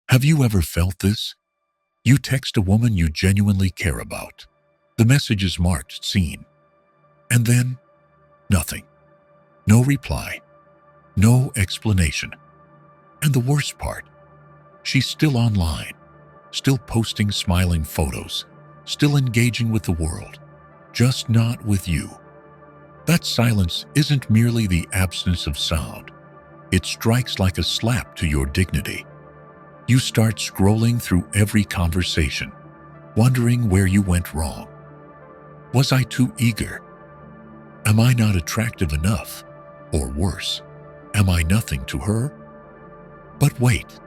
Have you ever felt this? You text a woman you genuinely care about. The message is marked seen. And then, nothing. No reply. No explanation. And the worst part, she's still online, still posting smiling photos, still engaging with the world, just not with you. That silence isn't merely the absence of sound. It strikes like a slap to your dignity. You start scrolling through every conversation, wondering where you went wrong. Was I too eager? Am I not attractive enough? Or worse, am I nothing to her? But wait,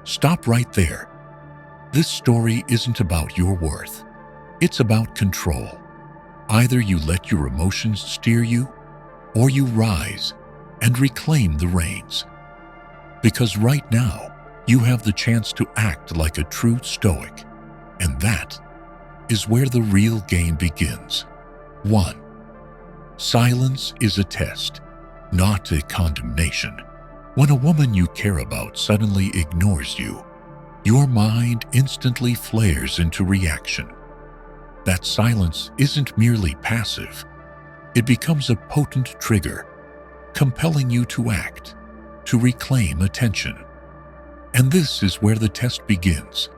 stop right there. This story isn't about your worth. It's about control. Either you let your emotions steer you, or you rise and reclaim the reins. Because right now, you have the chance to act like a true Stoic, and that is where the real game begins. 1. Silence is a test, not a condemnation. When a woman you care about suddenly ignores you, your mind instantly flares into reaction. That silence isn't merely passive. It becomes a potent trigger, compelling you to act, to reclaim attention. And this is where the test begins,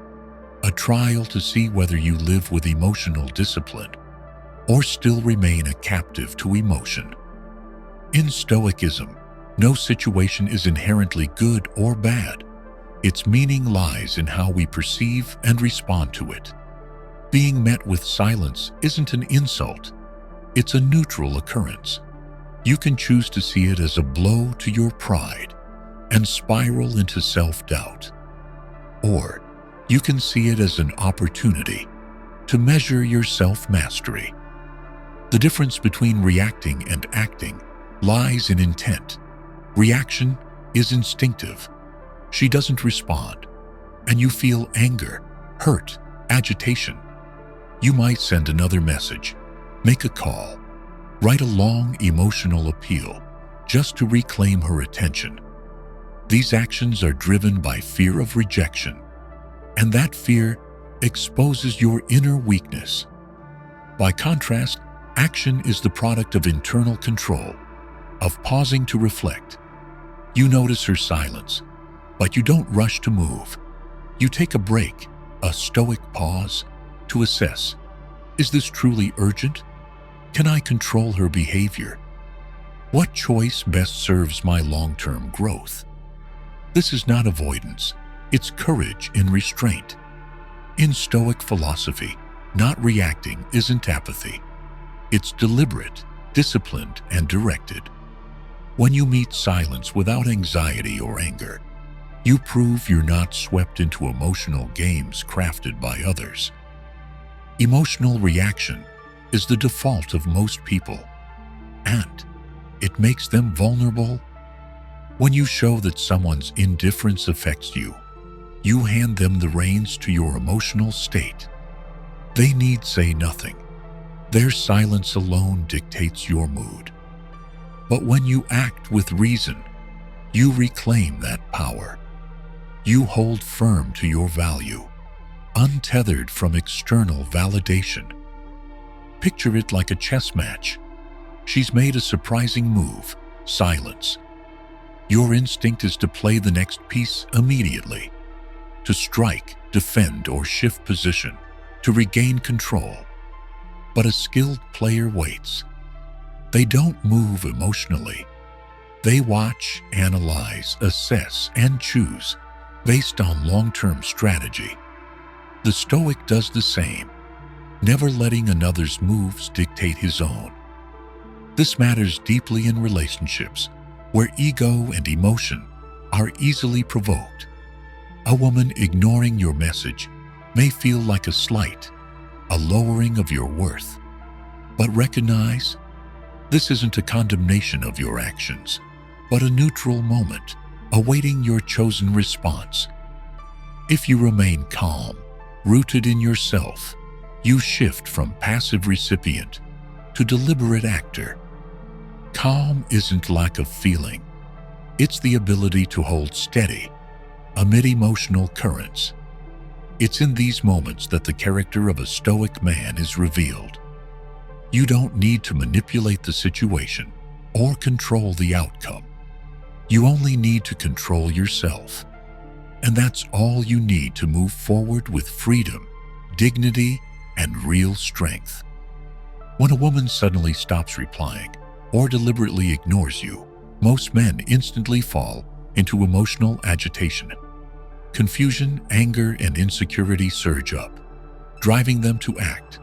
a trial to see whether you live with emotional discipline or still remain a captive to emotion. In Stoicism, no situation is inherently good or bad. Its meaning lies in how we perceive and respond to it. Being met with silence isn't an insult. It's a neutral occurrence. You can choose to see it as a blow to your pride and spiral into self-doubt. Or you can see it as an opportunity to measure your self-mastery. The difference between reacting and acting lies in intent. Reaction is instinctive. She doesn't respond, and you feel anger, hurt, agitation. You might send another message, make a call, write a long emotional appeal just to reclaim her attention. These actions are driven by fear of rejection, and that fear exposes your inner weakness. By contrast, action is the product of internal control, of pausing to reflect. You notice her silence, but you don't rush to move. You take a break, a stoic pause, to assess, is this truly urgent? Can I control her behavior? What choice best serves my long-term growth? This is not avoidance, it's courage in restraint. In Stoic philosophy, not reacting isn't apathy. It's deliberate, disciplined, and directed. When you meet silence without anxiety or anger, you prove you're not swept into emotional games crafted by others. Emotional reaction is the default of most people, and it makes them vulnerable. When you show that someone's indifference affects you, you hand them the reins to your emotional state. They need say nothing. Their silence alone dictates your mood. But when you act with reason, you reclaim that power. You hold firm to your value, untethered from external validation. Picture it like a chess match. She's made a surprising move, silence. Your instinct is to play the next piece immediately, to strike, defend, or shift position, to regain control. But a skilled player waits. They don't move emotionally. They watch, analyze, assess, and choose based on long-term strategy. The Stoic does the same, never letting another's moves dictate his own. This matters deeply in relationships, where ego and emotion are easily provoked. A woman ignoring your message may feel like a slight, a lowering of your worth. But recognize, this isn't a condemnation of your actions, but a neutral moment, awaiting your chosen response. If you remain calm, rooted in yourself, you shift from passive recipient to deliberate actor. Calm isn't lack of feeling. It's the ability to hold steady, amid emotional currents. It's in these moments that the character of a Stoic man is revealed. You don't need to manipulate the situation or control the outcome. You only need to control yourself. And that's all you need to move forward with freedom, dignity, and real strength. When a woman suddenly stops replying or deliberately ignores you, most men instantly fall into emotional agitation. Confusion, anger, and insecurity surge up, driving them to act,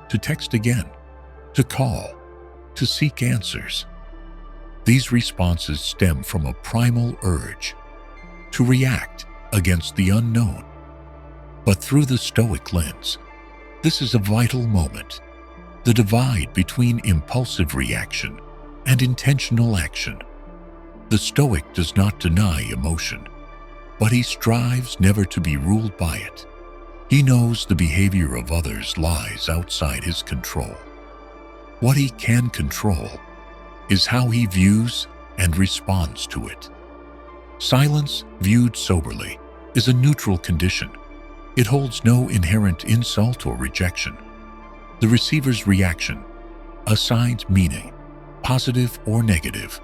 to text again, to call, to seek answers. These responses stem from a primal urge to react against the unknown. But through the Stoic lens, this is a vital moment. The divide between impulsive reaction and intentional action. The Stoic does not deny emotion, but he strives never to be ruled by it. He knows the behavior of others lies outside his control. What he can control is how he views and responds to it. Silence, viewed soberly, is a neutral condition. It holds no inherent insult or rejection. The receiver's reaction assigns meaning, positive or negative.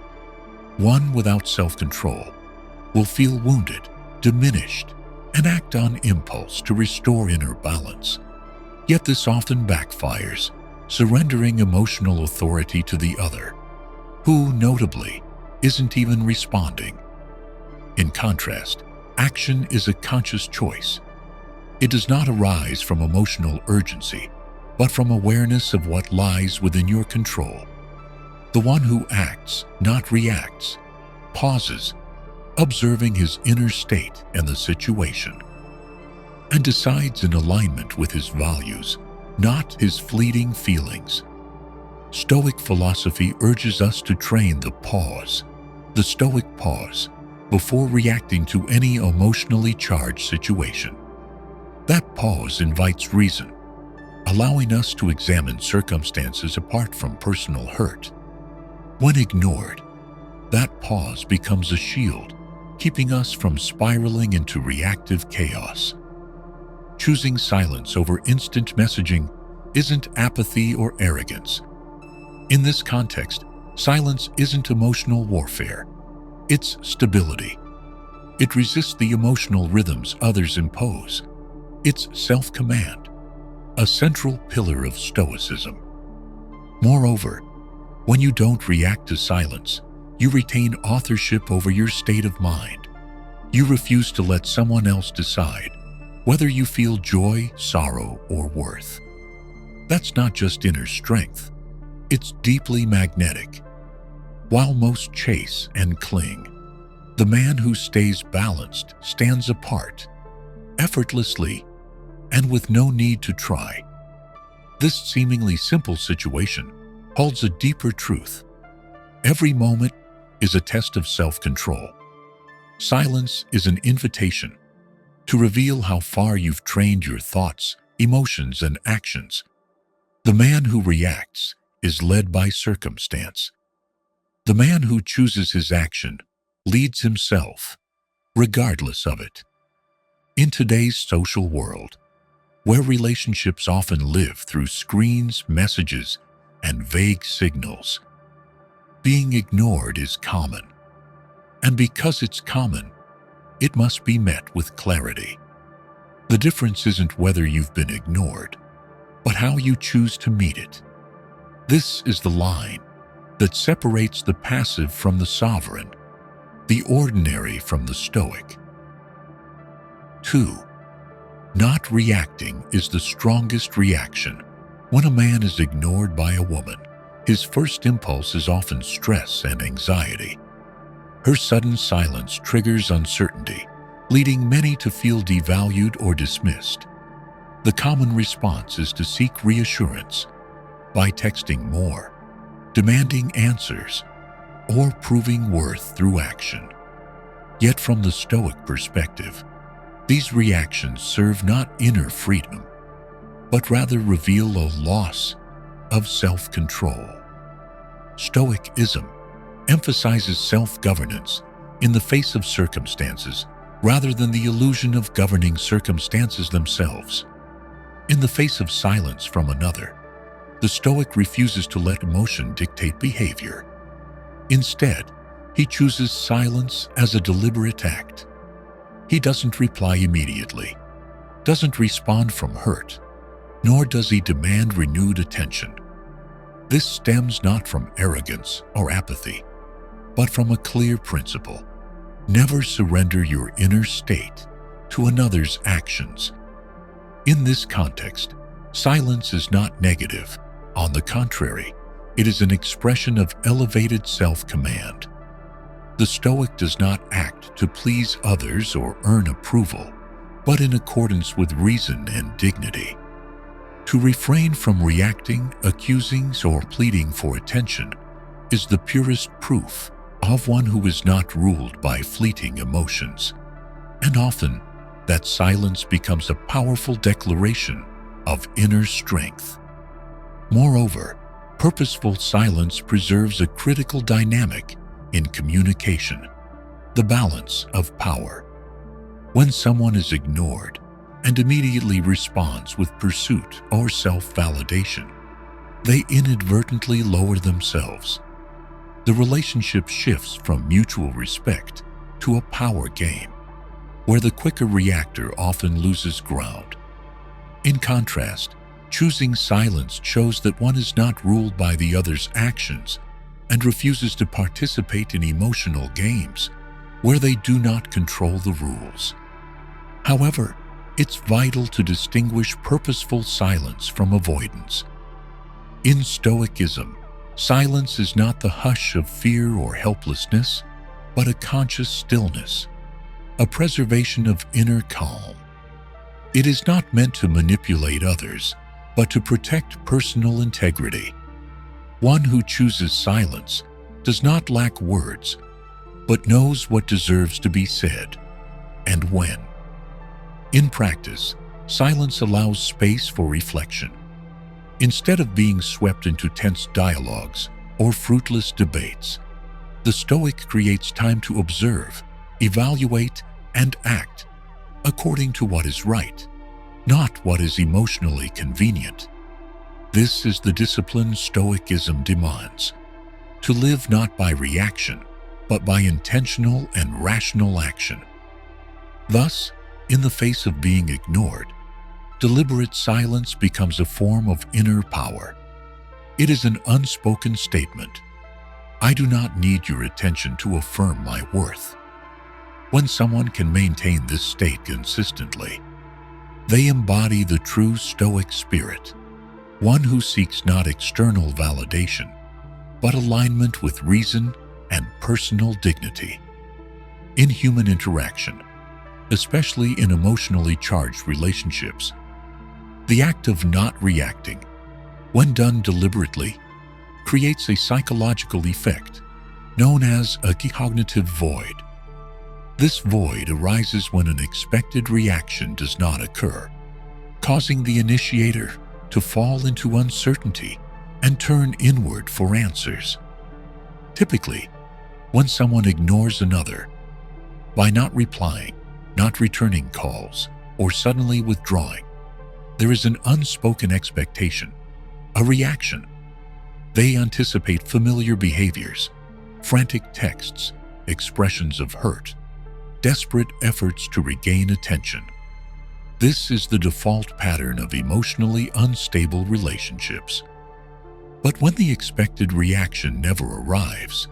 One without self-control will feel wounded, diminished, and act on impulse to restore inner balance. Yet this often backfires, surrendering emotional authority to the other, who, notably, isn't even responding. In contrast, action is a conscious choice. It does not arise from emotional urgency, but from awareness of what lies within your control. The one who acts, not reacts, pauses, observing his inner state and the situation, and decides in alignment with his values, not his fleeting feelings. Stoic philosophy urges us to train the pause, the Stoic pause, before reacting to any emotionally charged situation. That pause invites reason, allowing us to examine circumstances apart from personal hurt. When ignored, that pause becomes a shield, keeping us from spiraling into reactive chaos. Choosing silence over instant messaging isn't apathy or arrogance. In this context, silence isn't emotional warfare. It's stability. It resists the emotional rhythms others impose. It's self-command, a central pillar of Stoicism. Moreover, when you don't react to silence, you retain authorship over your state of mind. You refuse to let someone else decide whether you feel joy, sorrow, or worth. That's not just inner strength. It's deeply magnetic. While most chase and cling, the man who stays balanced stands apart, effortlessly, and with no need to try. This seemingly simple situation holds a deeper truth. Every moment is a test of self-control. Silence is an invitation to reveal how far you've trained your thoughts, emotions, and actions. The man who reacts is led by circumstance. The man who chooses his action leads himself, regardless of it. In today's social world, where relationships often live through screens, messages, and vague signals, being ignored is common. And because it's common, it must be met with clarity. The difference isn't whether you've been ignored, but how you choose to meet it. This is the line that separates the passive from the sovereign, the ordinary from the Stoic. 2. Not reacting is the strongest reaction. When a man is ignored by a woman, his first impulse is often stress and anxiety. Her sudden silence triggers uncertainty, leading many to feel devalued or dismissed. The common response is to seek reassurance by texting more, demanding answers, or proving worth through action. Yet from the Stoic perspective, these reactions serve not inner freedom, but rather reveal a loss of self-control. Stoicism emphasizes self-governance in the face of circumstances rather than the illusion of governing circumstances themselves. In the face of silence from another, the Stoic refuses to let emotion dictate behavior. Instead, he chooses silence as a deliberate act. He doesn't reply immediately, doesn't respond from hurt, nor does he demand renewed attention. This stems not from arrogance or apathy, but from a clear principle. Never surrender your inner state to another's actions. In this context, silence is not negative. On the contrary, it is an expression of elevated self-command. The Stoic does not act to please others or earn approval, but in accordance with reason and dignity. To refrain from reacting, accusing, or pleading for attention is the purest proof of one who is not ruled by fleeting emotions. And often, that silence becomes a powerful declaration of inner strength. Moreover, purposeful silence preserves a critical dynamic in communication, the balance of power. When someone is ignored and immediately responds with pursuit or self-validation, they inadvertently lower themselves. The relationship shifts from mutual respect to a power game, where the quicker reactor often loses ground. In contrast, choosing silence shows that one is not ruled by the other's actions and refuses to participate in emotional games where they do not control the rules. However, it's vital to distinguish purposeful silence from avoidance. In Stoicism, silence is not the hush of fear or helplessness, but a conscious stillness, a preservation of inner calm. It is not meant to manipulate others, but to protect personal integrity. One who chooses silence does not lack words, but knows what deserves to be said and when. In practice, silence allows space for reflection. Instead of being swept into tense dialogues or fruitless debates, the Stoic creates time to observe, evaluate, and act according to what is right, not what is emotionally convenient. This is the discipline Stoicism demands: to live not by reaction, but by intentional and rational action. Thus, in the face of being ignored, deliberate silence becomes a form of inner power. It is an unspoken statement: I do not need your attention to affirm my worth. When someone can maintain this state consistently, they embody the true Stoic spirit, one who seeks not external validation, but alignment with reason and personal dignity. In human interaction, especially in emotionally charged relationships, the act of not reacting, when done deliberately, creates a psychological effect known as a cognitive void. This void arises when an expected reaction does not occur, causing the initiator to fall into uncertainty and turn inward for answers. Typically, when someone ignores another, by not replying, not returning calls, or suddenly withdrawing, there is an unspoken expectation, a reaction. They anticipate familiar behaviors, frantic texts, expressions of hurt, desperate efforts to regain attention. This is the default pattern of emotionally unstable relationships. But when the expected reaction never arrives,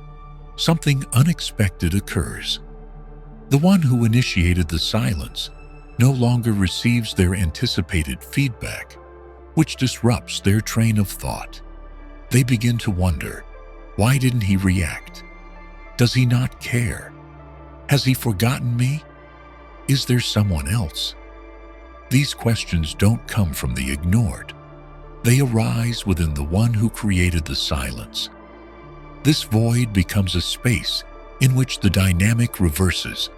something unexpected occurs. The one who initiated the silence no longer receives their anticipated feedback, which disrupts their train of thought. They begin to wonder, why didn't he react? Does he not care? Has he forgotten me? Is there someone else? These questions don't come from the ignored. They arise within the one who created the silence. This void becomes a space in which the dynamic reverses,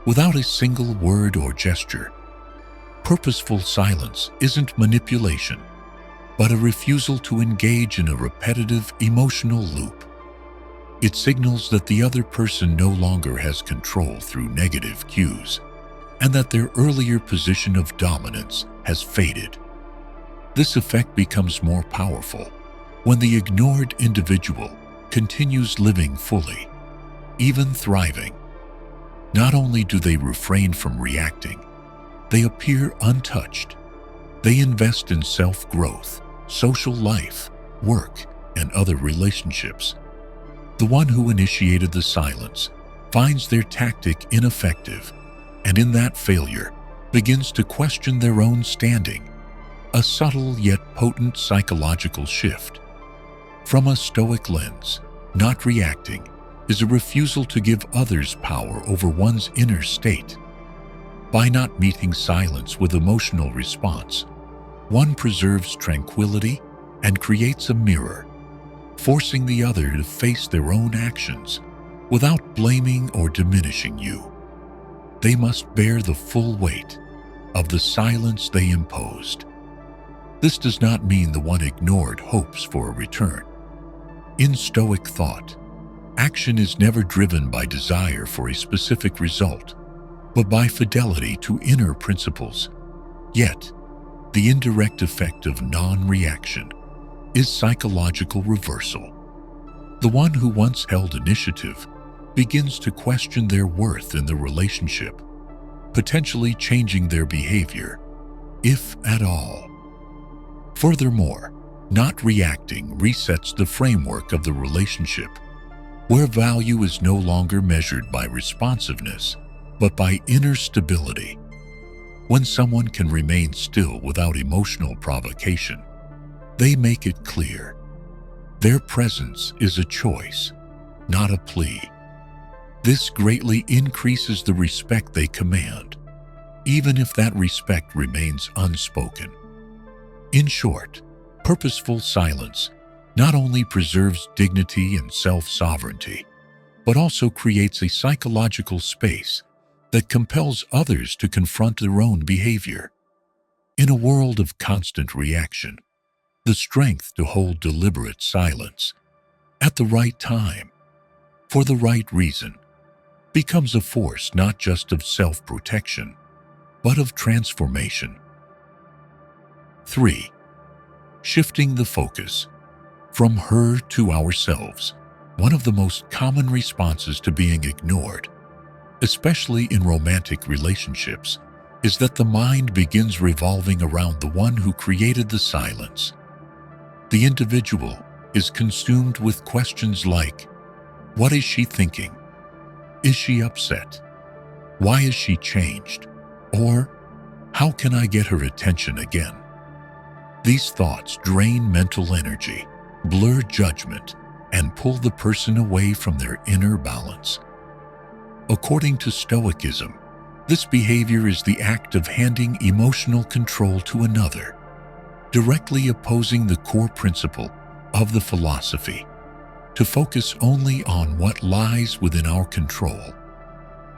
without a single word or gesture. Purposeful silence isn't manipulation, but a refusal to engage in a repetitive emotional loop. It signals that the other person no longer has control through negative cues. and that their earlier position of dominance has faded. This effect becomes more powerful when the ignored individual continues living fully, even thriving. Not only do they refrain from reacting, they appear untouched. They invest in self-growth, social life, work, and other relationships. The one who initiated the silence finds their tactic ineffective, and in that failure begins to question their own standing, a subtle yet potent psychological shift. From a Stoic lens, not reacting is a refusal to give others power over one's inner state. By not meeting silence with emotional response, one preserves tranquility and creates a mirror, forcing the other to face their own actions without blaming or diminishing you. They must bear the full weight of the silence they imposed. This does not mean the one ignored hopes for a return. In Stoic thought, action is never driven by desire for a specific result, but by fidelity to inner principles. Yet, the indirect effect of non-reaction is psychological reversal. The one who once held initiative begins to question their worth in the relationship, potentially changing their behavior, if at all. Furthermore, not reacting resets the framework of the relationship, where value is no longer measured by responsiveness, but by inner stability. When someone can remain still without emotional provocation, they make it clear their presence is a choice, not a plea. This greatly increases the respect they command, even if that respect remains unspoken. In short, purposeful silence not only preserves dignity and self-sovereignty, but also creates a psychological space that compels others to confront their own behavior. In a world of constant reaction, the strength to hold deliberate silence at the right time, for the right reason, becomes a force not just of self-protection, but of transformation. 3. Shifting the focus from her to ourselves. One of the most common responses to being ignored, especially in romantic relationships, is that the mind begins revolving around the one who created the silence. The individual is consumed with questions like, what is she thinking? Is she upset? Why is she changed? Or, how can I get her attention again? These thoughts drain mental energy, blur judgment, and pull the person away from their inner balance. According to Stoicism, this behavior is the act of handing emotional control to another, directly opposing the core principle of the philosophy, to focus only on what lies within our control.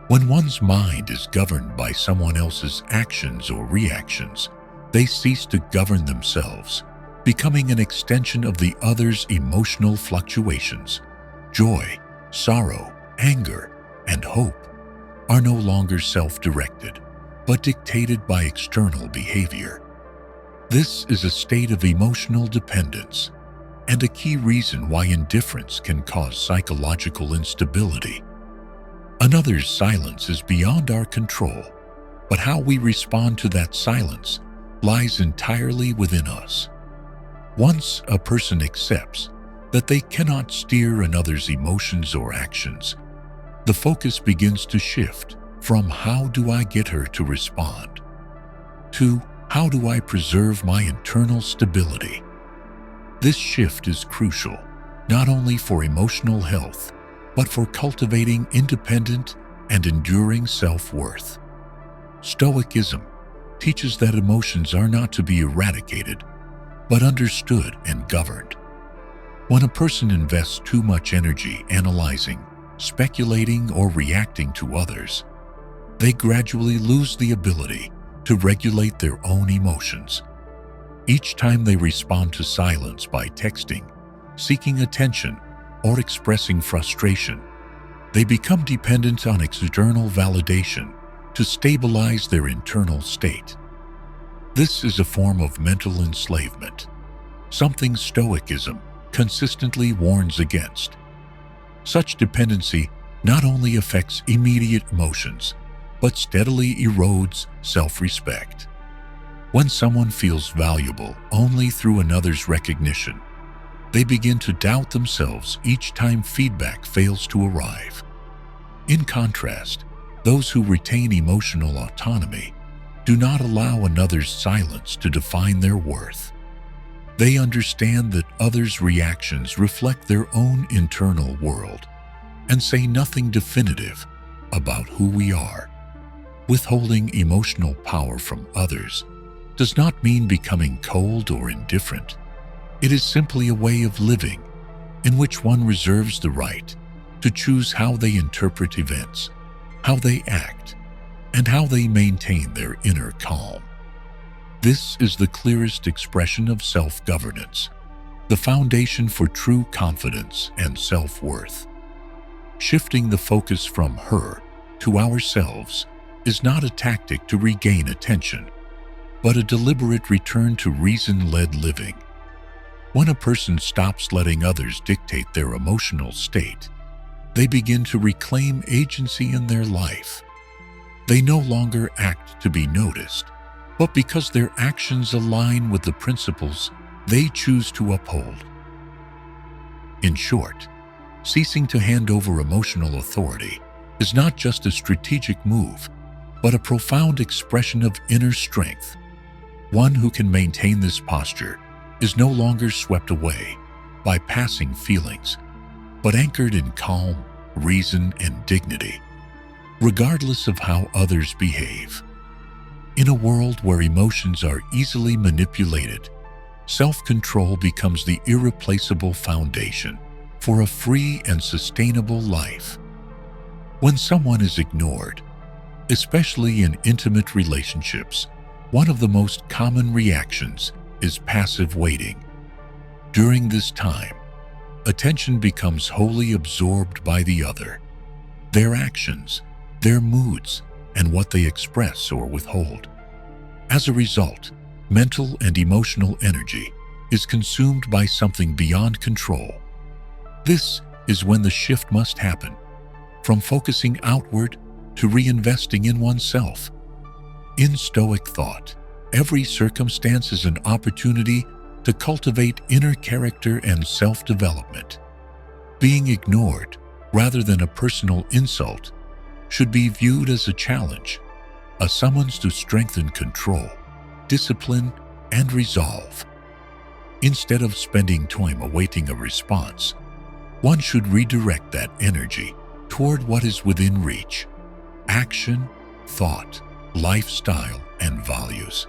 When one's mind is governed by someone else's actions or reactions, they cease to govern themselves, becoming an extension of the other's emotional fluctuations. Joy, sorrow, anger, and hope are no longer self-directed, but dictated by external behavior. This is a state of emotional dependence, and a key reason why indifference can cause psychological instability. Another's silence is beyond our control, but how we respond to that silence lies entirely within us. Once a person accepts that they cannot steer another's emotions or actions, the focus begins to shift from how do I get her to respond to how do I preserve my internal stability. This shift is crucial, not only for emotional health, but for cultivating independent and enduring self-worth. Stoicism teaches that emotions are not to be eradicated, but understood and governed. When a person invests too much energy analyzing, speculating, or reacting to others, they gradually lose the ability to regulate their own emotions. Each time they respond to silence by texting, seeking attention, or expressing frustration, they become dependent on external validation to stabilize their internal state. This is a form of mental enslavement, something Stoicism consistently warns against. Such dependency not only affects immediate emotions, but steadily erodes self-respect. When someone feels valuable only through another's recognition, they begin to doubt themselves each time feedback fails to arrive. In contrast, those who retain emotional autonomy do not allow another's silence to define their worth. They understand that others' reactions reflect their own internal world and say nothing definitive about who we are. Withholding emotional power from others does not mean becoming cold or indifferent. It is simply a way of living in which one reserves the right to choose how they interpret events, how they act, and how they maintain their inner calm. This is the clearest expression of self-governance, the foundation for true confidence and self-worth. Shifting the focus from her to ourselves is not a tactic to regain attention, but a deliberate return to reason-led living. When a person stops letting others dictate their emotional state, they begin to reclaim agency in their life. They no longer act to be noticed, but because their actions align with the principles they choose to uphold. In short, ceasing to hand over emotional authority is not just a strategic move, but a profound expression of inner strength. One who can maintain this posture is no longer swept away by passing feelings, but anchored in calm, reason, and dignity, regardless of how others behave. In a world where emotions are easily manipulated, self-control becomes the irreplaceable foundation for a free and sustainable life. When someone is ignored, especially in intimate relationships, one of the most common reactions is passive waiting. During this time, attention becomes wholly absorbed by the other, their actions, their moods, and what they express or withhold. As a result, mental and emotional energy is consumed by something beyond control. This is when the shift must happen, from focusing outward to reinvesting in oneself. In Stoic thought, every circumstance is an opportunity to cultivate inner character and self-development. Being ignored, rather than a personal insult, should be viewed as a challenge, a summons to strengthen control, discipline, and resolve. Instead of spending time awaiting a response, one should redirect that energy toward what is within reach: action, thought, lifestyle, and values.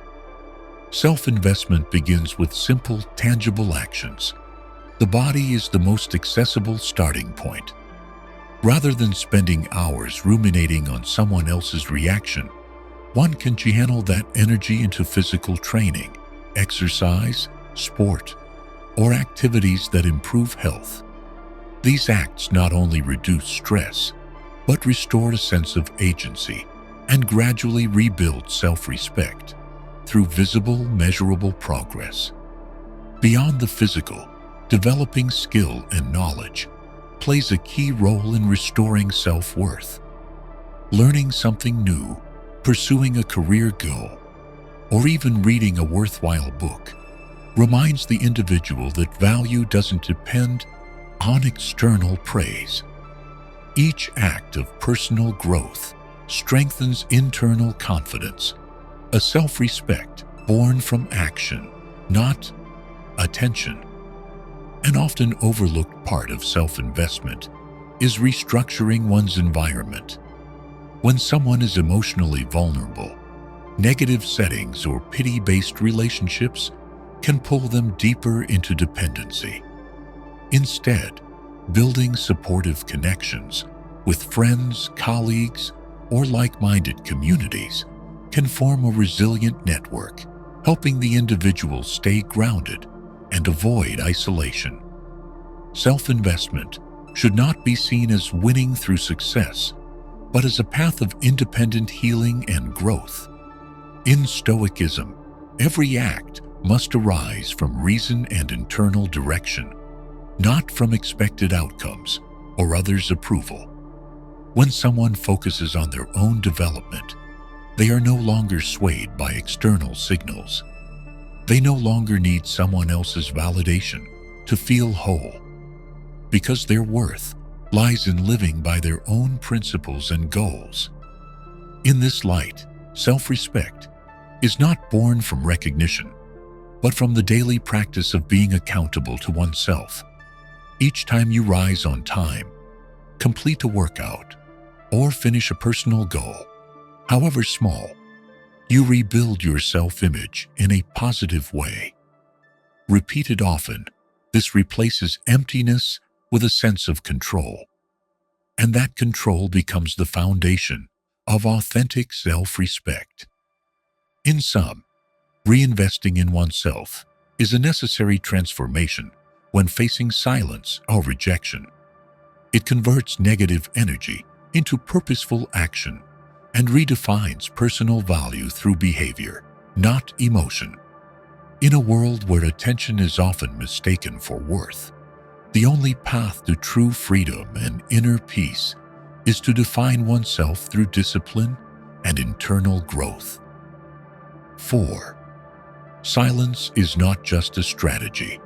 Self-investment begins with simple, tangible actions. The body is the most accessible starting point. Rather than spending hours ruminating on someone else's reaction, one can channel that energy into physical training, exercise, sport, or activities that improve health. These acts not only reduce stress, but restore a sense of agency and gradually rebuild self-respect through visible, measurable progress. Beyond the physical, developing skill and knowledge plays a key role in restoring self-worth. Learning something new, pursuing a career goal, or even reading a worthwhile book reminds the individual that value doesn't depend on external praise. Each act of personal growth strengthens internal confidence, a self-respect born from action, not attention. An often overlooked part of self-investment is restructuring one's environment. When someone is emotionally vulnerable, negative settings or pity-based relationships can pull them deeper into dependency. Instead, building supportive connections with friends, colleagues, or like-minded communities can form a resilient network, helping the individual stay grounded and avoid isolation. Self-investment should not be seen as winning through success, but as a path of independent healing and growth. In Stoicism, every act must arise from reason and internal direction, not from expected outcomes or others' approval. When someone focuses on their own development, they are no longer swayed by external signals. They no longer need someone else's validation to feel whole, because their worth lies in living by their own principles and goals. In this light, self-respect is not born from recognition, but from the daily practice of being accountable to oneself. Each time you rise on time, complete a workout, or finish a personal goal, however small, you rebuild your self-image in a positive way. Repeated often, this replaces emptiness with a sense of control, and that control becomes the foundation of authentic self-respect. In sum, reinvesting in oneself is a necessary transformation when facing silence or rejection. It converts negative energy into purposeful action and redefines personal value through behavior, not emotion. In a world where attention is often mistaken for worth, the only path to true freedom and inner peace is to define oneself through discipline and internal growth. 4. Silence is not just a strategy.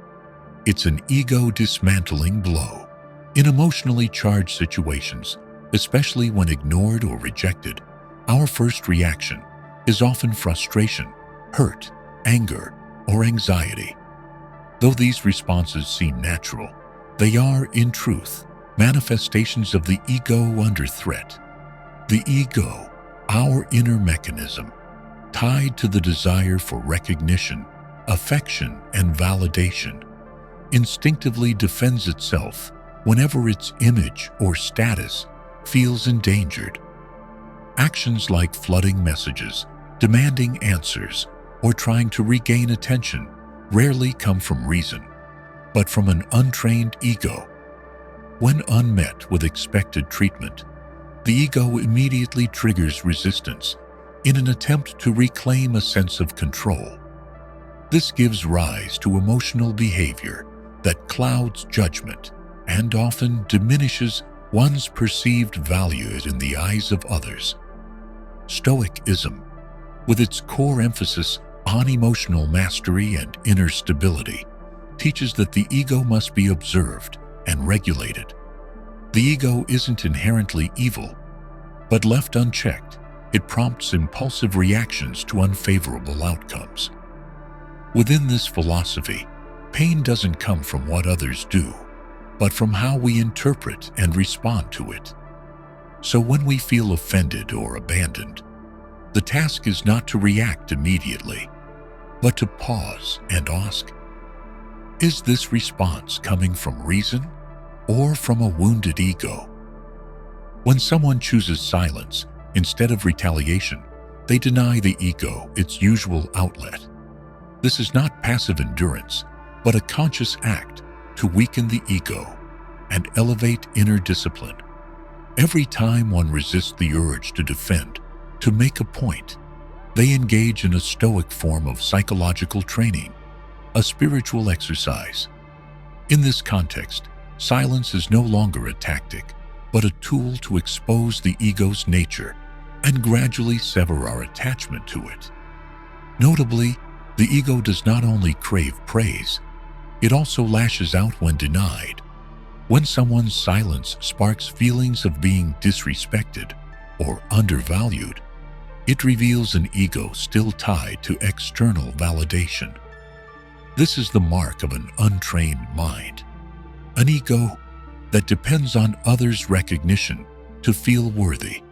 It's an ego-dismantling blow. In emotionally charged situations, especially when ignored or rejected, our first reaction is often frustration, hurt, anger, or anxiety. Though these responses seem natural, they are, in truth, manifestations of the ego under threat. The ego, our inner mechanism, tied to the desire for recognition, affection, and validation, instinctively defends itself whenever its image or status feels endangered. Actions like flooding messages, demanding answers, or trying to regain attention rarely come from reason, but from an untrained ego. When unmet with expected treatment, the ego immediately triggers resistance in an attempt to reclaim a sense of control. This gives rise to emotional behavior that clouds judgment and often diminishes one's perceived value in the eyes of others. Stoicism, with its core emphasis on emotional mastery and inner stability, teaches that the ego must be observed and regulated. The ego isn't inherently evil, but left unchecked, it prompts impulsive reactions to unfavorable outcomes. Within this philosophy, pain doesn't come from what others do, but from how we interpret and respond to it. So when we feel offended or abandoned, the task is not to react immediately, but to pause and ask, is this response coming from reason or from a wounded ego? When someone chooses silence instead of retaliation, they deny the ego its usual outlet. This is not passive endurance, but a conscious act to weaken the ego and elevate inner discipline. Every time one resists the urge to defend, to make a point, they engage in a stoic form of psychological training, a spiritual exercise. In this context, silence is no longer a tactic, but a tool to expose the ego's nature and gradually sever our attachment to it. Notably, the ego does not only crave praise, it also lashes out when denied. When someone's silence sparks feelings of being disrespected or undervalued, it reveals an ego still tied to external validation. This is the mark of an untrained mind, an ego that depends on others' recognition to feel worthy.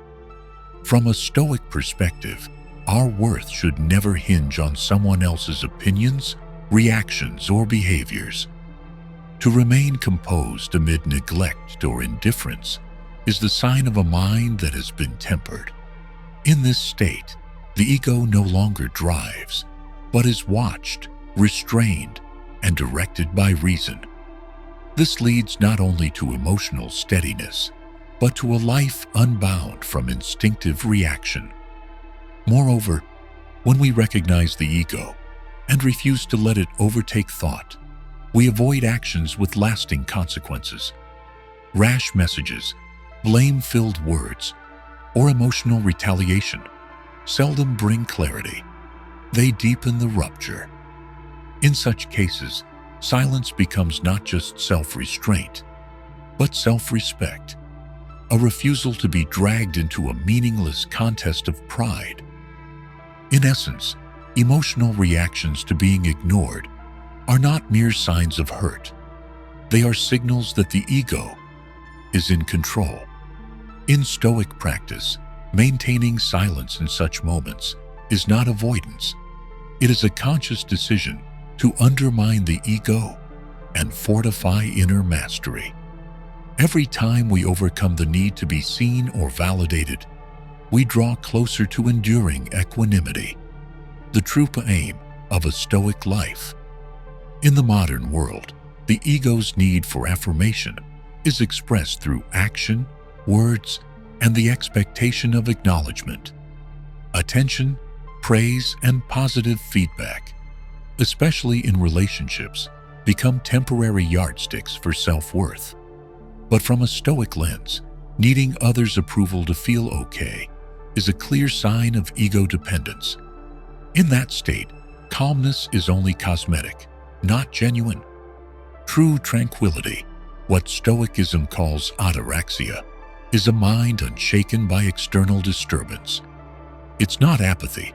From a Stoic perspective, our worth should never hinge on someone else's opinions, reactions, or behaviors. To remain composed amid neglect or indifference is the sign of a mind that has been tempered. In this state, the ego no longer drives, but is watched, restrained, and directed by reason. This leads not only to emotional steadiness, but to a life unbound from instinctive reaction. Moreover, when we recognize the ego and refuse to let it overtake thought, we avoid actions with lasting consequences. Rash messages, blame-filled words, or emotional retaliation seldom bring clarity. They deepen the rupture. In such cases, silence becomes not just self-restraint, but self-respect, a refusal to be dragged into a meaningless contest of pride. In essence, emotional reactions to being ignored are not mere signs of hurt. They are signals that the ego is in control. In Stoic practice, maintaining silence in such moments is not avoidance. It is a conscious decision to undermine the ego and fortify inner mastery. Every time we overcome the need to be seen or validated, we draw closer to enduring equanimity, the true aim of a Stoic life. In the modern world, the ego's need for affirmation is expressed through action, words, and the expectation of acknowledgement. Attention, praise, and positive feedback, especially in relationships, become temporary yardsticks for self-worth. But from a Stoic lens, needing others' approval to feel okay is a clear sign of ego dependence. In that state, calmness is only cosmetic, not genuine. True tranquility, what Stoicism calls ataraxia, is a mind unshaken by external disturbance. It's not apathy,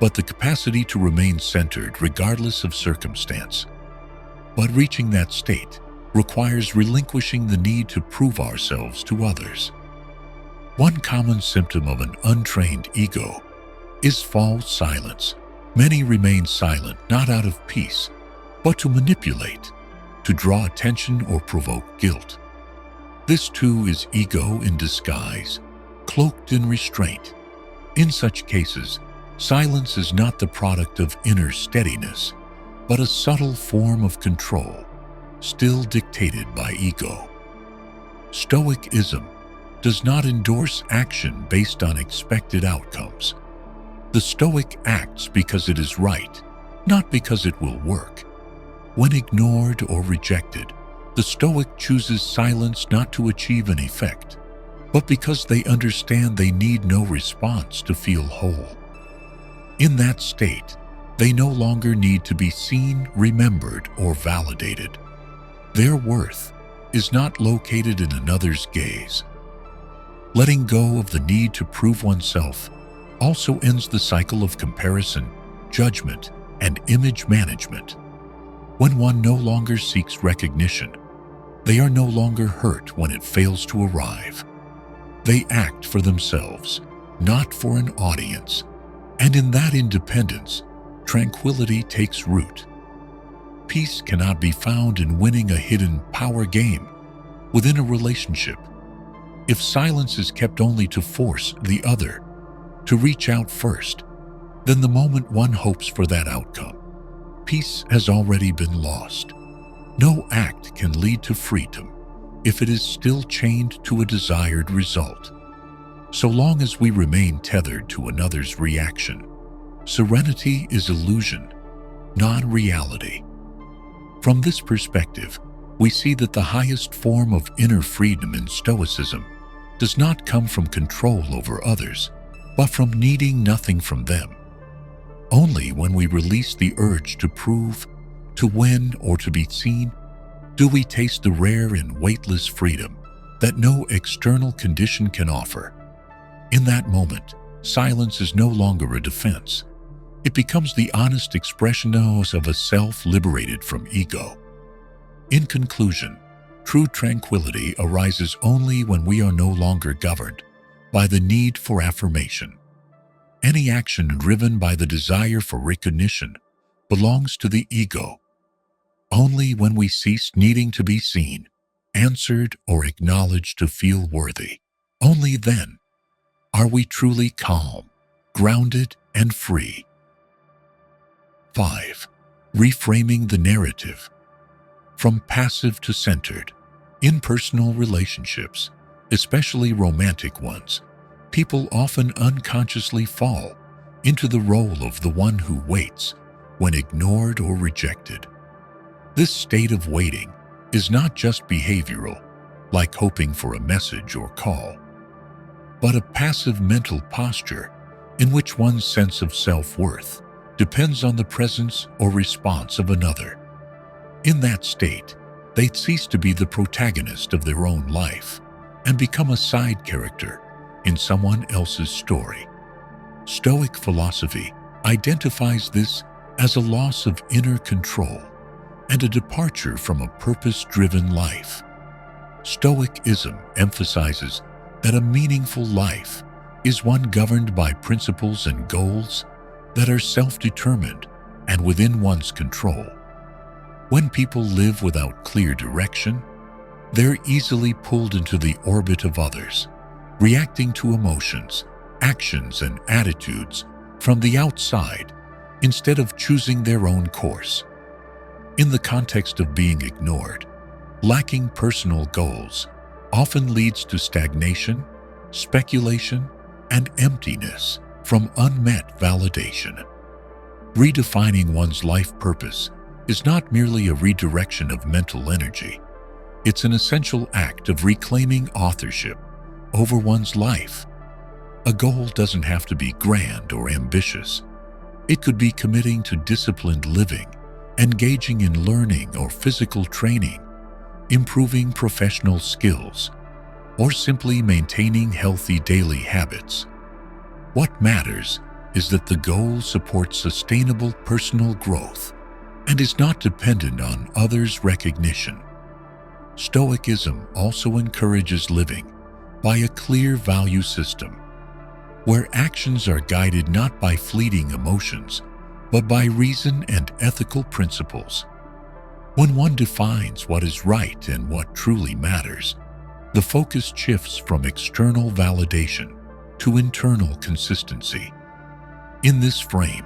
but the capacity to remain centered regardless of circumstance. But reaching that state requires relinquishing the need to prove ourselves to others. One common symptom of an untrained ego is false silence. Many remain silent not out of peace, but to manipulate, to draw attention or provoke guilt. This too is ego in disguise, cloaked in restraint. In such cases, silence is not the product of inner steadiness, but a subtle form of control, still dictated by ego. Stoicism does not endorse action based on expected outcomes. The Stoic acts because it is right, not because it will work. When ignored or rejected, the Stoic chooses silence not to achieve an effect, but because they understand they need no response to feel whole. In that state, they no longer need to be seen, remembered, or validated. Their worth is not located in another's gaze. Letting go of the need to prove oneself also ends the cycle of comparison, judgment, and image management. When one no longer seeks recognition, they are no longer hurt when it fails to arrive. They act for themselves, not for an audience. And in that independence, tranquility takes root. Peace cannot be found in winning a hidden power game within a relationship. If silence is kept only to force the other to reach out first, then the moment one hopes for that outcome, peace has already been lost. No act can lead to freedom if it is still chained to a desired result. So long as we remain tethered to another's reaction, serenity is illusion, not reality. From this perspective, we see that the highest form of inner freedom in Stoicism does not come from control over others, but from needing nothing from them. Only when we release the urge to prove, to win, or to be seen, do we taste the rare and weightless freedom that no external condition can offer. In that moment, silence is no longer a defense. It becomes the honest expression of a self liberated from ego. In conclusion, true tranquility arises only when we are no longer governed by the need for affirmation. Any action driven by the desire for recognition belongs to the ego. Only when we cease needing to be seen, answered, or acknowledged to feel worthy, only then are we truly calm, grounded, and free. 5. Reframing the narrative. From passive to centered. In personal relationships, especially romantic ones, people often unconsciously fall into the role of the one who waits when ignored or rejected. This state of waiting is not just behavioral, like hoping for a message or call, but a passive mental posture in which one's sense of self-worth depends on the presence or response of another. In that state, they cease to be the protagonist of their own life and become a side character in someone else's story. Stoic philosophy identifies this as a loss of inner control and a departure from a purpose-driven life. Stoicism emphasizes that a meaningful life is one governed by principles and goals that are self-determined and within one's control. When people live without clear direction, they're easily pulled into the orbit of others, reacting to emotions, actions, and attitudes from the outside instead of choosing their own course. In the context of being ignored, lacking personal goals often leads to stagnation, speculation, and emptiness from unmet validation. Redefining one's life purpose is not merely a redirection of mental energy. It's an essential act of reclaiming authorship over one's life. A goal doesn't have to be grand or ambitious. It could be committing to disciplined living, engaging in learning or physical training, improving professional skills, or simply maintaining healthy daily habits. What matters is that the goal supports sustainable personal growth and is not dependent on others' recognition. Stoicism also encourages living by a clear value system, where actions are guided not by fleeting emotions, but by reason and ethical principles. When one defines what is right and what truly matters, the focus shifts from external validation to internal consistency. In this frame,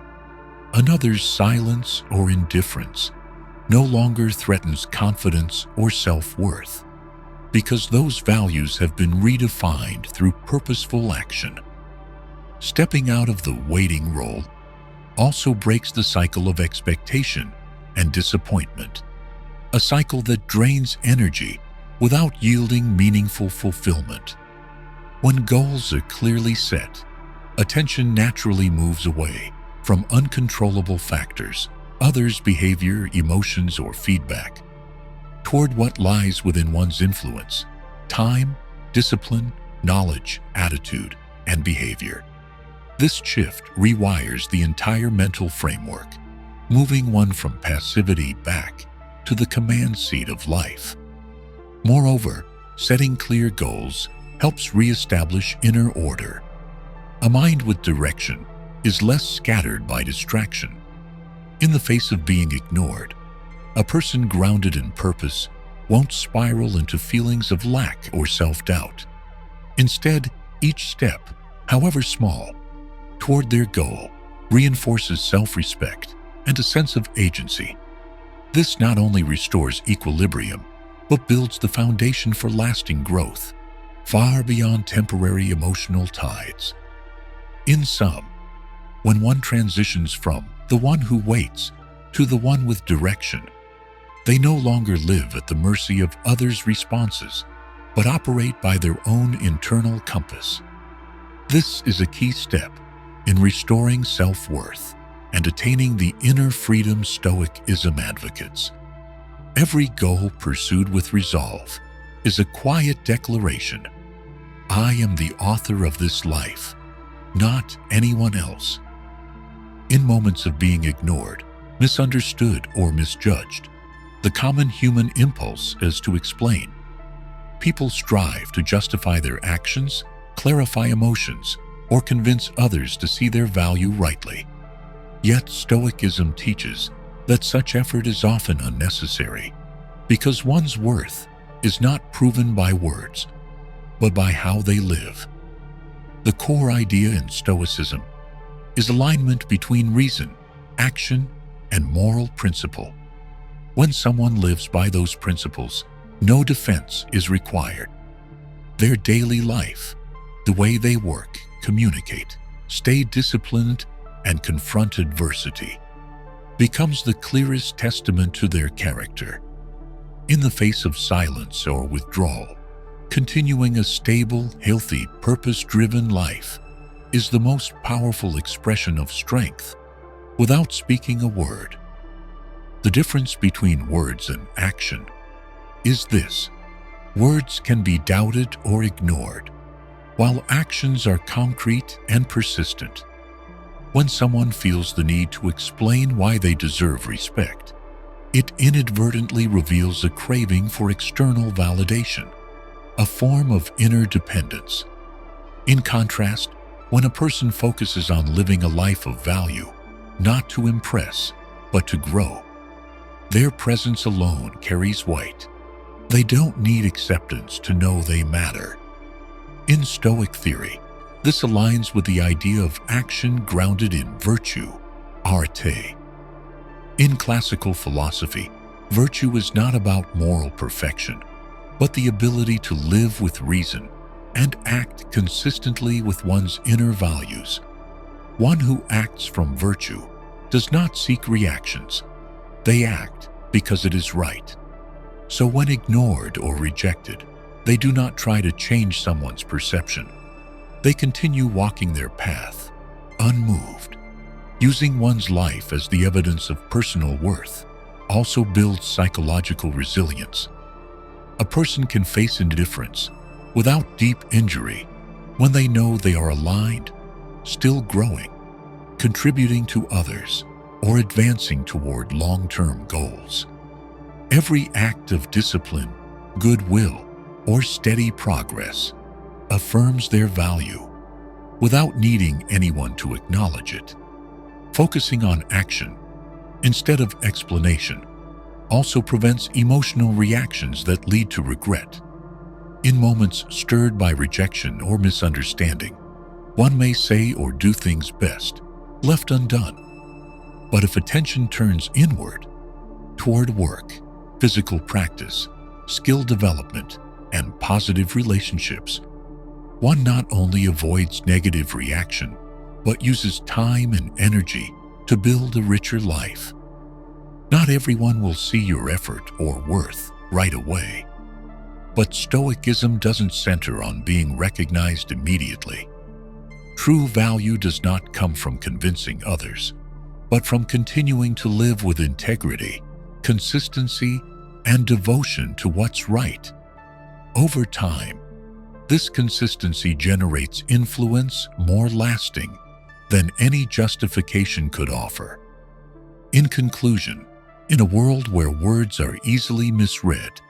another's silence or indifference no longer threatens confidence or self-worth, because those values have been redefined through purposeful action. Stepping out of the waiting role also breaks the cycle of expectation and disappointment, a cycle that drains energy without yielding meaningful fulfillment. When goals are clearly set, attention naturally moves away from uncontrollable factors, others' behavior, emotions, or feedback, toward what lies within one's influence: time, discipline, knowledge, attitude, and behavior. This shift rewires the entire mental framework, moving one from passivity back to the command seat of life. Moreover, setting clear goals helps reestablish inner order. A mind with direction is less scattered by distraction. In the face of being ignored, a person grounded in purpose won't spiral into feelings of lack or self-doubt. Instead, each step, however small, toward their goal reinforces self-respect and a sense of agency. This not only restores equilibrium, but builds the foundation for lasting growth, far beyond temporary emotional tides. In sum, when one transitions from the one who waits to the one with direction, they no longer live at the mercy of others' responses, but operate by their own internal compass. This is a key step in restoring self-worth and attaining the inner freedom Stoicism advocates. Every goal pursued with resolve is a quiet declaration: I am the author of this life, not anyone else. In moments of being ignored, misunderstood, or misjudged, the common human impulse is to explain. People strive to justify their actions, clarify emotions, or convince others to see their value rightly. Yet Stoicism teaches that such effort is often unnecessary, because one's worth is not proven by words, but by how they live. The core idea in Stoicism is alignment between reason, action, and moral principle. When someone lives by those principles, no defense is required. Their daily life, the way they work, communicate, stay disciplined, and confront adversity, becomes the clearest testament to their character. In the face of silence or withdrawal, continuing a stable, healthy, purpose-driven life is the most powerful expression of strength without speaking a word. The difference between words and action is this: words can be doubted or ignored, while actions are concrete and persistent. When someone feels the need to explain why they deserve respect, it inadvertently reveals a craving for external validation, a form of inner dependence. In contrast, when a person focuses on living a life of value, not to impress, but to grow, their presence alone carries weight. They don't need acceptance to know they matter. In Stoic theory, this aligns with the idea of action grounded in virtue, arte. In classical philosophy, virtue is not about moral perfection, but the ability to live with reason and act consistently with one's inner values. One who acts from virtue does not seek reactions. They act because it is right. So when ignored or rejected, they do not try to change someone's perception. They continue walking their path, unmoved. Using one's life as the evidence of personal worth also builds psychological resilience. A person can face indifference without deep injury when they know they are aligned, still growing, contributing to others, or advancing toward long-term goals. Every act of discipline, goodwill, or steady progress affirms their value without needing anyone to acknowledge it. Focusing on action instead of explanation also prevents emotional reactions that lead to regret. In moments stirred by rejection or misunderstanding, one may say or do things best left undone. But if attention turns inward, toward work, physical practice, skill development, and positive relationships, one not only avoids negative reaction, but uses time and energy to build a richer life. Not everyone will see your effort or worth right away, but Stoicism doesn't center on being recognized immediately. True value does not come from convincing others, but from continuing to live with integrity, consistency, and devotion to what's right. Over time, this consistency generates influence more lasting than any justification could offer. In conclusion, in a world where words are easily misread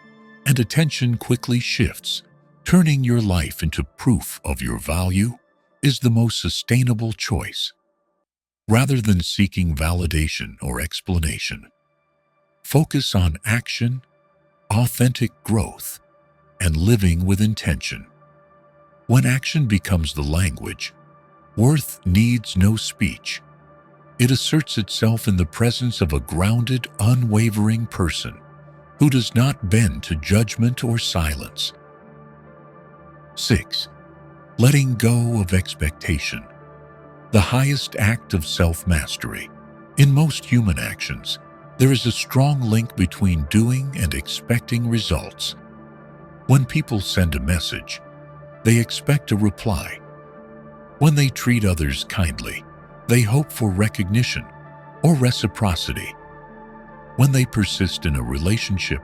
and attention quickly shifts, turning your life into proof of your value is the most sustainable choice. Rather than seeking validation or explanation, focus on action, authentic growth, and living with intention. When action becomes the language, worth needs no speech. It asserts itself in the presence of a grounded, unwavering person who does not bend to judgment or silence. 6. Letting go of expectation. The highest act of self-mastery. In most human actions, there is a strong link between doing and expecting results. When people send a message, they expect a reply. When they treat others kindly, they hope for recognition or reciprocity. When they persist in a relationship,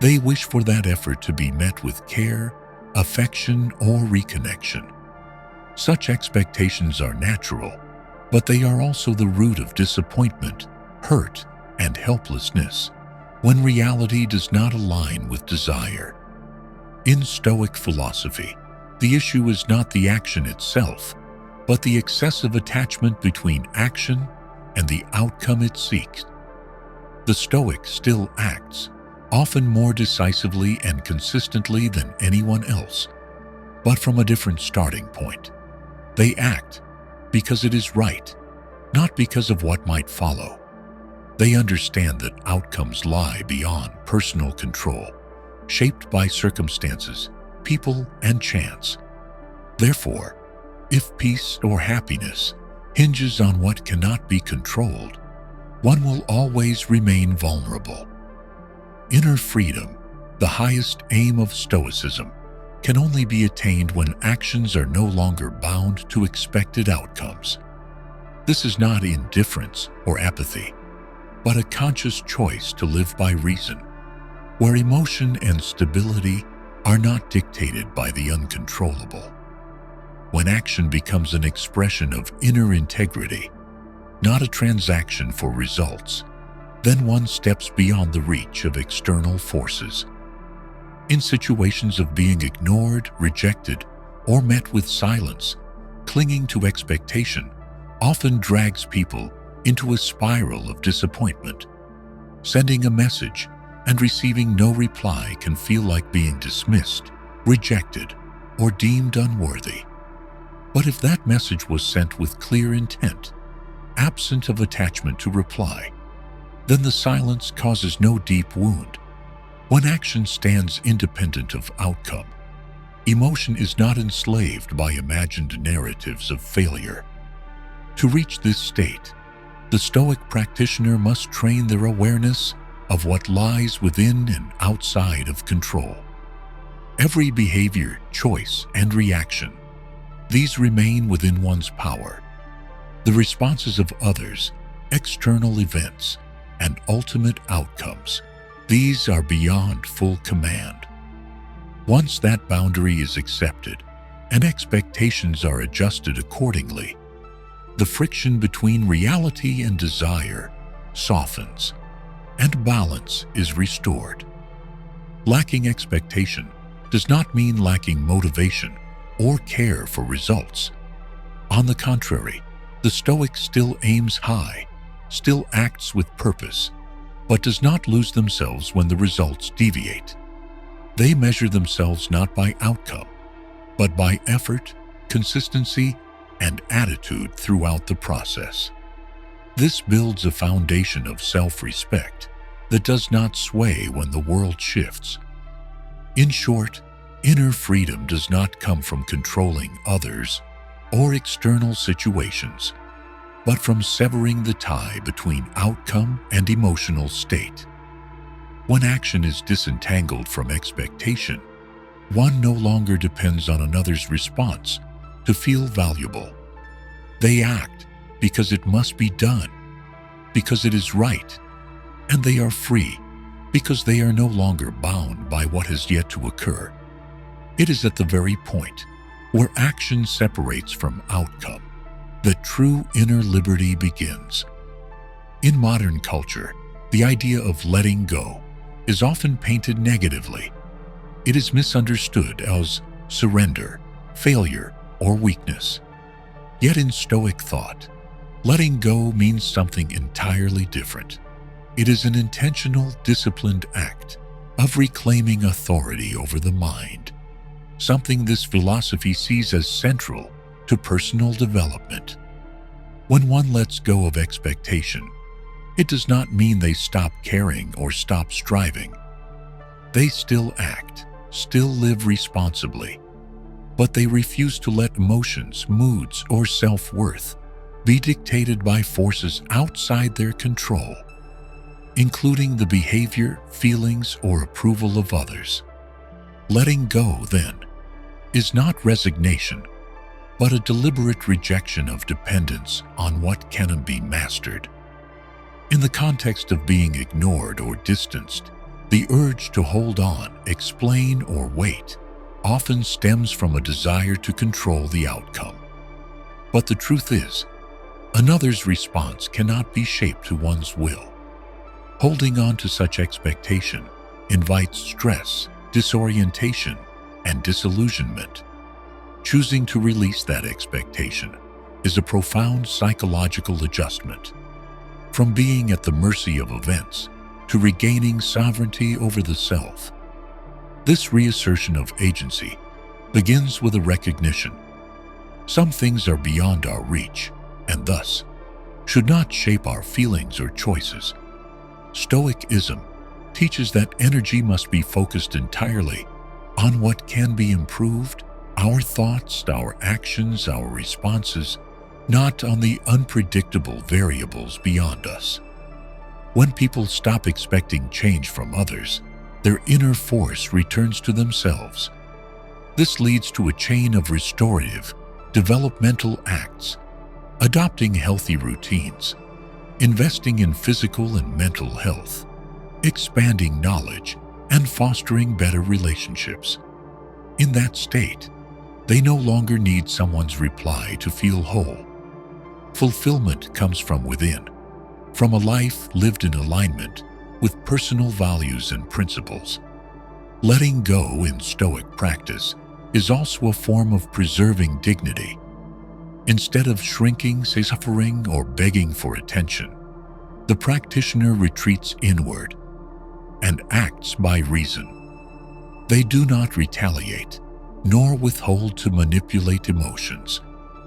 they wish for that effort to be met with care, affection, or reconnection. Such expectations are natural, but they are also the root of disappointment, hurt, and helplessness when reality does not align with desire. In Stoic philosophy, the issue is not the action itself, but the excessive attachment between action and the outcome it seeks. The Stoic still acts, often more decisively and consistently than anyone else, but from a different starting point. They act because it is right, not because of what might follow. They understand that outcomes lie beyond personal control, shaped by circumstances, people, and chance. Therefore, if peace or happiness hinges on what cannot be controlled, one will always remain vulnerable. Inner freedom, the highest aim of Stoicism, can only be attained when actions are no longer bound to expected outcomes. This is not indifference or apathy, but a conscious choice to live by reason, where emotion and stability are not dictated by the uncontrollable. When action becomes an expression of inner integrity, not a transaction for results, then one steps beyond the reach of external forces. In situations of being ignored, rejected, or met with silence, clinging to expectation often drags people into a spiral of disappointment. Sending a message and receiving no reply can feel like being dismissed, rejected, or deemed unworthy. But if that message was sent with clear intent, absent of attachment to reply, then the silence causes no deep wound. When action stands independent of outcome, emotion is not enslaved by imagined narratives of failure. To reach this state, the Stoic practitioner must train their awareness of what lies within and outside of control. Every behavior, choice, and reaction, these remain within one's power. The responses of others, external events, and ultimate outcomes, these are beyond full command. Once that boundary is accepted and expectations are adjusted accordingly, the friction between reality and desire softens, and balance is restored. Lacking expectation does not mean lacking motivation or care for results. On the contrary, the Stoic still aims high, still acts with purpose, but does not lose themselves when the results deviate. They measure themselves not by outcome, but by effort, consistency, and attitude throughout the process. This builds a foundation of self-respect that does not sway when the world shifts. In short, inner freedom does not come from controlling others or external situations, but from severing the tie between outcome and emotional state. When action is disentangled from expectation, one no longer depends on another's response to feel valuable. They act because it must be done, because it is right, and they are free because they are no longer bound by what has yet to occur. It is at the very point where action separates from outcome that true inner liberty begins. In modern culture, the idea of letting go is often painted negatively. It is misunderstood as surrender, failure, or weakness. Yet in Stoic thought, letting go means something entirely different. It is an intentional, disciplined act of reclaiming authority over the mind, something this philosophy sees as central to personal development. When one lets go of expectation, it does not mean they stop caring or stop striving. They still act, still live responsibly, but they refuse to let emotions, moods, or self-worth be dictated by forces outside their control, including the behavior, feelings, or approval of others. Letting go, then, is not resignation, but a deliberate rejection of dependence on what cannot be mastered. In the context of being ignored or distanced, the urge to hold on, explain, or wait often stems from a desire to control the outcome. But the truth is, another's response cannot be shaped to one's will. Holding on to such expectation invites stress, disorientation, and disillusionment. Choosing to release that expectation is a profound psychological adjustment. From being at the mercy of events to regaining sovereignty over the self. This reassertion of agency begins with a recognition. Some things are beyond our reach, and thus should not shape our feelings or choices. Stoicism teaches that energy must be focused entirely on what can be improved, our thoughts, our actions, our responses, not on the unpredictable variables beyond us. When people stop expecting change from others, their inner force returns to themselves. This leads to a chain of restorative, developmental acts, adopting healthy routines, investing in physical and mental health, expanding knowledge, and fostering better relationships. In that state, they no longer need someone's reply to feel whole. Fulfillment comes from within, from a life lived in alignment with personal values and principles. Letting go in Stoic practice is also a form of preserving dignity. Instead of shrinking, suffering, or begging for attention, the practitioner retreats inward and acts by reason. They do not retaliate, nor withhold to manipulate emotions,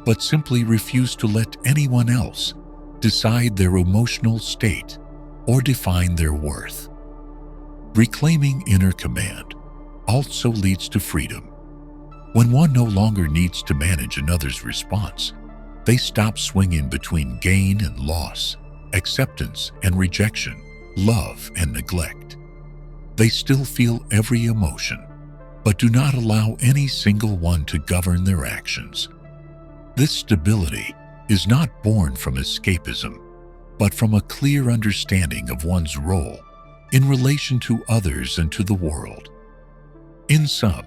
but simply refuse to let anyone else decide their emotional state or define their worth. Reclaiming inner command also leads to freedom. When one no longer needs to manage another's response, they stop swinging between gain and loss, acceptance and rejection, love and neglect. They still feel every emotion, but do not allow any single one to govern their actions. This stability is not born from escapism, but from a clear understanding of one's role in relation to others and to the world. In sum,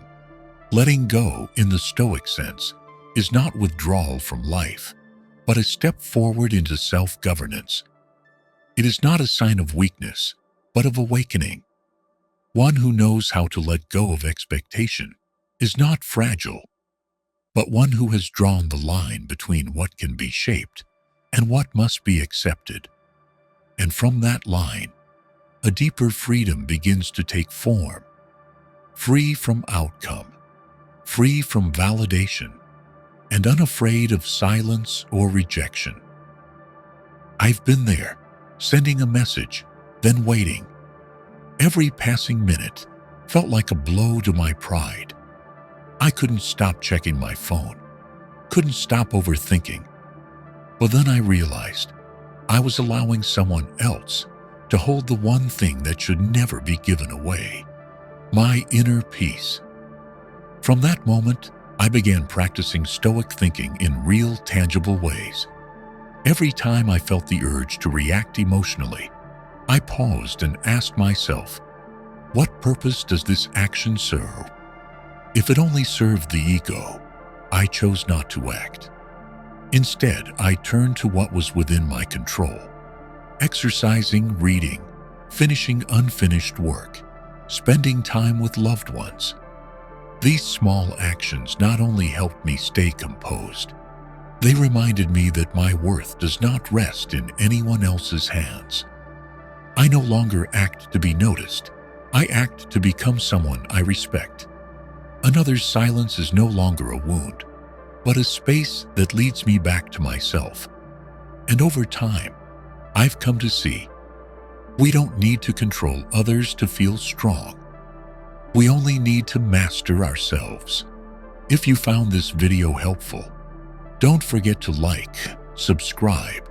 letting go in the Stoic sense is not withdrawal from life, but a step forward into self-governance. It is not a sign of weakness, but of awakening. One who knows how to let go of expectation is not fragile, but one who has drawn the line between what can be shaped and what must be accepted. And from that line, a deeper freedom begins to take form, free from outcome, free from validation, and unafraid of silence or rejection. I've been there, sending a message, then waiting. Every passing minute felt like a blow to my pride. I couldn't stop checking my phone, couldn't stop overthinking. But then I realized I was allowing someone else to hold the one thing that should never be given away, my inner peace. From that moment, I began practicing Stoic thinking in real, tangible ways. Every time I felt the urge to react emotionally, I paused and asked myself, what purpose does this action serve? If it only served the ego, I chose not to act. Instead, I turned to what was within my control: exercising, reading, finishing unfinished work, spending time with loved ones. These small actions not only helped me stay composed, they reminded me that my worth does not rest in anyone else's hands. I no longer act to be noticed. I act to become someone I respect. Another's silence is no longer a wound, but a space that leads me back to myself. And over time, I've come to see we don't need to control others to feel strong. We only need to master ourselves. If you found this video helpful, don't forget to like, subscribe,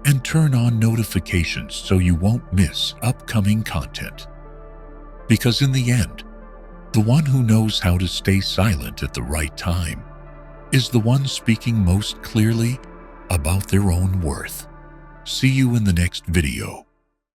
and turn on notifications so you won't miss upcoming content. Because in the end, the one who knows how to stay silent at the right time is the one speaking most clearly about their own worth. See you in the next video.